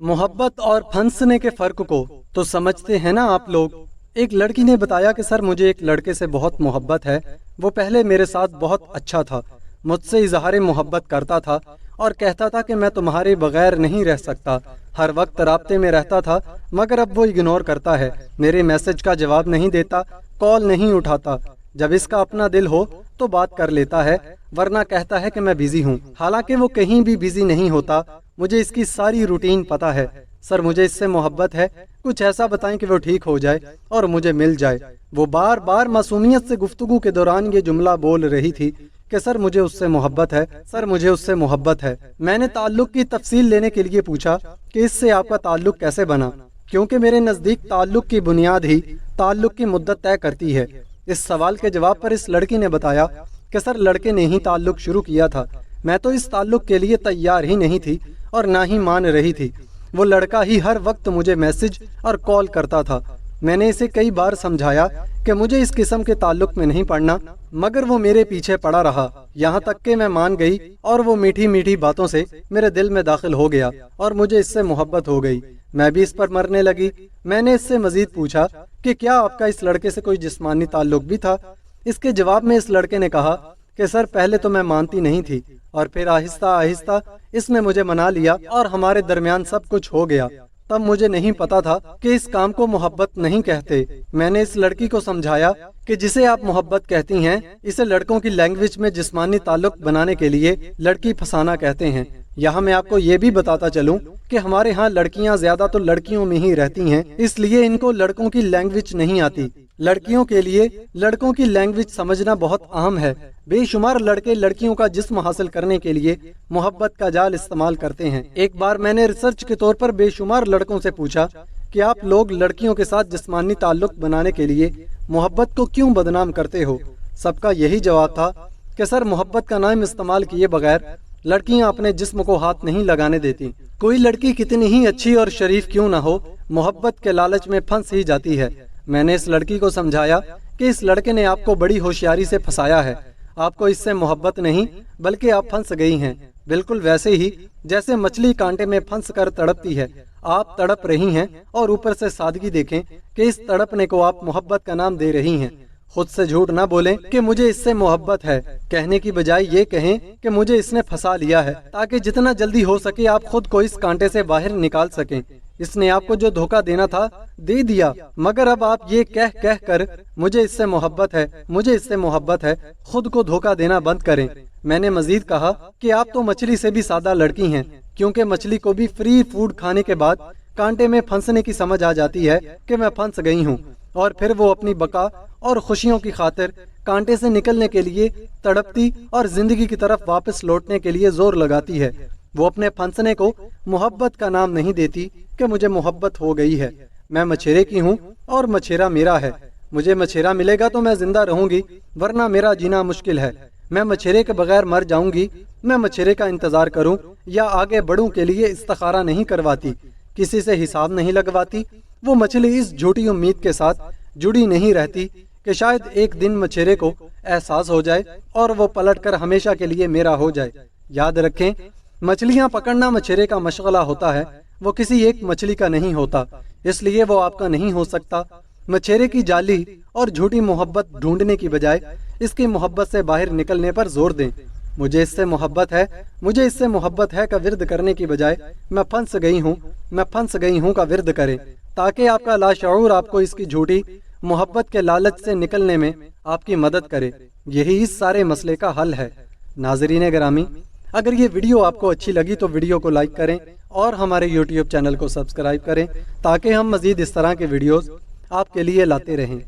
मोहब्बत और फंसने के फ़र्क को तो समझते हैं ना आप लोग। एक लड़की ने बताया कि सर मुझे एक लड़के से बहुत मोहब्बत है। वो पहले मेरे साथ बहुत अच्छा था, मुझसे इजहार मोहब्बत करता था और कहता था कि मैं तुम्हारे बगैर नहीं रह सकता। हर वक्त राब्ते में रहता था, मगर अब वो इग्नोर करता है, मेरे मैसेज का जवाब नहीं देता, कॉल नहीं उठाता। जब इसका अपना दिल हो तो बात कर लेता है, वरना कहता है कि मैं बिजी हूँ। हालांकि वो कहीं भी बिजी नहीं होता। मुझे इसकी सारी रूटीन पता है। सर मुझे इससे मोहब्बत है, कुछ ऐसा बताएं कि वो ठीक हो जाए और मुझे मिल जाए। वो बार बार मासूमियत से गुफ्तगू के दौरान ये जुमला बोल रही थी कि सर मुझे उससे मोहब्बत है, सर मुझे उससे मोहब्बत है। मैंने ताल्लुक की तफसील लेने के लिए पूछा कि इससे आपका ताल्लुक कैसे बना, क्योंकि मेरे नज़दीक ताल्लुक की बुनियाद ही ताल्लुक की मुद्दत तय करती है। इस सवाल के जवाब पर इस लड़की ने बताया कि सर लड़के ने ही ताल्लुक शुरू किया था, मैं तो इस ताल्लुक के लिए तैयार ही नहीं थी और ना ही मान रही थी। वो लड़का ही हर वक्त मुझे मैसेज और कॉल करता था। मैंने इसे कई बार समझाया कि मुझे इस किस्म के ताल्लुक में नहीं पड़ना, मगर वो मेरे पीछे पड़ा रहा। यहाँ तक कि मैं मान गई और वो मीठी मीठी बातों से मेरे दिल में दाखिल हो गया और मुझे इससे मोहब्बत हो गई। मैं भी इस पर मरने लगी। मैंने इससे मजीद पूछा कि क्या आपका इस लड़के से कोई जिस्मानी ताल्लुक भी था। इसके जवाब में इस लड़के ने कहा कि सर पहले तो मैं मानती नहीं थी और फिर आहिस्ता आहिस्ता इसने मुझे मना लिया और हमारे दरमियान सब कुछ हो गया। तब मुझे नहीं पता था कि इस काम को मोहब्बत नहीं कहते। मैंने इस लड़की को समझाया कि जिसे आप मोहब्बत कहती हैं, इसे लड़कों की लैंग्वेज में जिस्मानी ताल्लुक बनाने के लिए लड़की फसाना कहते हैं। यहाँ मैं आपको ये भी बताता चलूं कि हमारे यहाँ लड़कियाँ ज्यादा तो लड़कियों में ही रहती हैं, इसलिए इनको लड़कों की लैंग्वेज नहीं आती। लड़कियों के लिए लड़कों की लैंग्वेज समझना बहुत अहम है। बेशुमार लड़के लड़कियों का जिस्म हासिल करने के लिए मोहब्बत का जाल इस्तेमाल करते हैं। एक बार मैंने रिसर्च के तौर पर बेशुमार लड़कों से पूछा कि आप लोग लड़कियों के साथ जिस्मानी ताल्लुक बनाने के लिए मोहब्बत को क्यों बदनाम करते हो। सबका यही जवाब था कि सर मोहब्बत का नाम इस्तेमाल किए बगैर लड़कियां अपने जिस्म को हाथ नहीं लगाने देती। कोई लड़की कितनी ही अच्छी और शरीफ क्यों ना हो, मोहब्बत के लालच में फंस ही जाती है। मैंने इस लड़की को समझाया कि इस लड़के ने आपको बड़ी होशियारी से फंसाया है। आपको इससे मोहब्बत नहीं बल्कि आप फंस गई हैं, बिल्कुल वैसे ही जैसे मछली कांटे में फंस कर तड़पती है। आप तड़प रही हैं और ऊपर से सादगी देखें कि इस तड़पने को आप मोहब्बत का नाम दे रही हैं। खुद से झूठ ना बोलें कि मुझे इससे मोहब्बत है, कहने की बजाय ये कहें कि मुझे इसने फंसा लिया है, ताकि जितना जल्दी हो सके आप खुद को इस कांटे से बाहर निकाल सकें। इसने आपको जो धोखा देना था दे दिया, मगर अब आप ये कह कह कर मुझे इससे मोहब्बत है, मुझे इससे मोहब्बत है, खुद को धोखा देना बंद करें। मैंने मजीद कहा कि आप तो मछली से भी सादा लड़की हैं, क्योंकि मछली को भी फ्री फूड खाने के बाद कांटे में फंसने की समझ आ जाती है कि मैं फंस गई हूँ, और फिर वो अपनी बका और खुशियों की खातिर कांटे से निकलने के लिए तड़पती और जिंदगी की तरफ वापस लौटने के लिए जोर लगाती है। वो अपने फंसने को मोहब्बत का नाम नहीं देती कि मुझे मोहब्बत हो गई है। मैं मछेरे की हूँ और मछेरा मेरा है। मुझे मछेरा मिलेगा तो मैं जिंदा रहूंगी, वरना मेरा जीना मुश्किल है। मैं मछेरे के बगैर मर जाऊंगी। मैं मछेरे का इंतजार करूं या आगे बढ़ूं के लिए इस्तिखारा नहीं करवाती, किसी से हिसाब नहीं लगवाती। वो मछली इस झूठी उम्मीद के साथ जुड़ी नहीं रहती कि शायद एक दिन मछेरे को एहसास हो जाए और वो पलटकर हमेशा के लिए मेरा हो जाए। याद रखें, मछलियां पकड़ना मछेरे का मशगला होता है, वो किसी एक मछली का नहीं होता, इसलिए वो आपका नहीं हो सकता। मछेरे की जाली और झूठी मोहब्बत ढूंढने की बजाय इसकी मोहब्बत से बाहर निकलने पर जोर दें। मुझे इससे मोहब्बत है, मुझे इससे मोहब्बत है का विर्द करने की बजाय मैं फंस गई हूँ, मैं फंस गई हूँ का विर्द करें, ताकि आपका लाशऊर आपको इसकी झूठी मोहब्बत के लालच से निकलने में आपकी मदद करे। यही इस सारे मसले का हल है। नाज़रीन गिरामी, अगर ये वीडियो आपको अच्छी लगी तो वीडियो को लाइक करें और हमारे YouTube चैनल को सब्सक्राइब करें, ताकि हम मज़ीद इस तरह के वीडियोस आपके लिए लाते रहें।